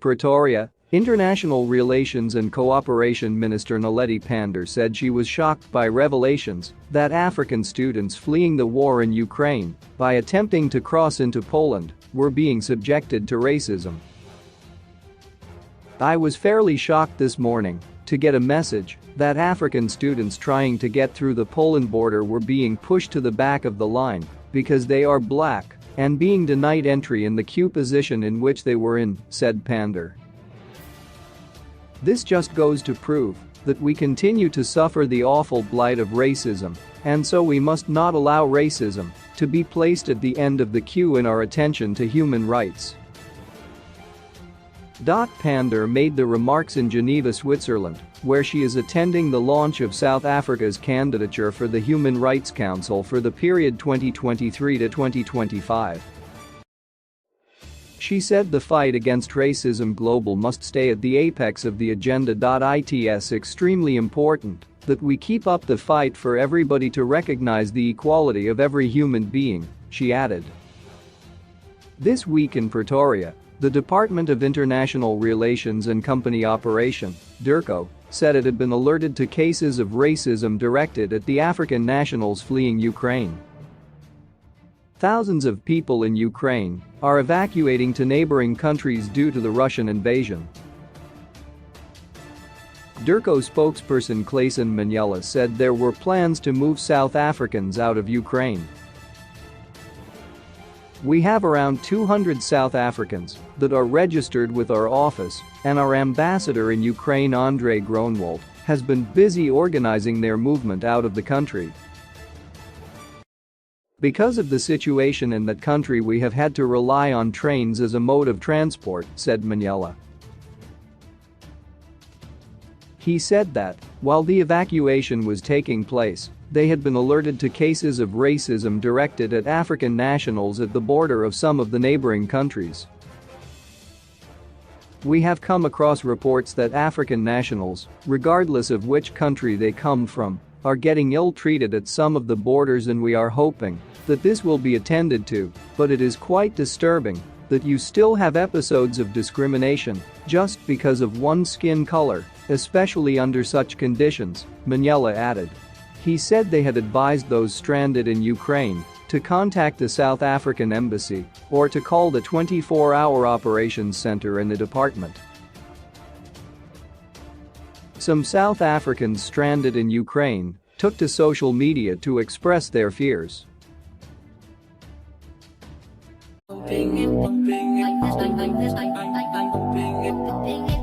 Pretoria, International Relations and Cooperation Minister Naledi Pandor said she was shocked by revelations that African students fleeing the war in Ukraine by attempting to cross into Poland were being subjected to racism. "I was fairly shocked this morning to get a message that African students trying to get through the Poland border were being pushed to the back of the line because they are black and being denied entry in the queue position in which they were in," said Pandor. "This just goes to prove that we continue to suffer the awful blight of racism, and so we must not allow racism to be placed at the end of the queue in our attention to human rights." Pandor made the remarks in Geneva, Switzerland, where she is attending the launch of South Africa's candidature for the Human Rights Council for the period 2023 to 2025. She said the fight against racism global must stay at the apex of the agenda. It's extremely important that we keep up the fight for everybody to recognize the equality of every human being, she added. This week in Pretoria, the Department of International Relations and Company Operation, DIRCO, said it had been alerted to cases of racism directed at the African nationals fleeing Ukraine. Thousands of people in Ukraine are evacuating to neighboring countries due to the Russian invasion. DIRCO spokesperson Clayson Manyela said there were plans to move South Africans out of Ukraine. "We have around 200 South Africans that are registered with our office, and our ambassador in Ukraine, Andre Gronwald, has been busy organizing their movement out of the country. Because of the situation in that country, we have had to rely on trains as a mode of transport," said Manyela. He said that, while the evacuation was taking place, they had been alerted to cases of racism directed at African nationals at the border of some of the neighboring countries. "We have come across reports that African nationals, regardless of which country they come from, are getting ill-treated at some of the borders, and we are hoping that this will be attended to, but it is quite disturbing that you still have episodes of discrimination just because of one's skin color, especially under such conditions," Manyela added. He said they had advised those stranded in Ukraine to contact the South African embassy or to call the 24-hour operations center in the department. Some South Africans stranded in Ukraine took to social media to express their fears. Bing it, bing it, bing it, bing it, bing it, bing it.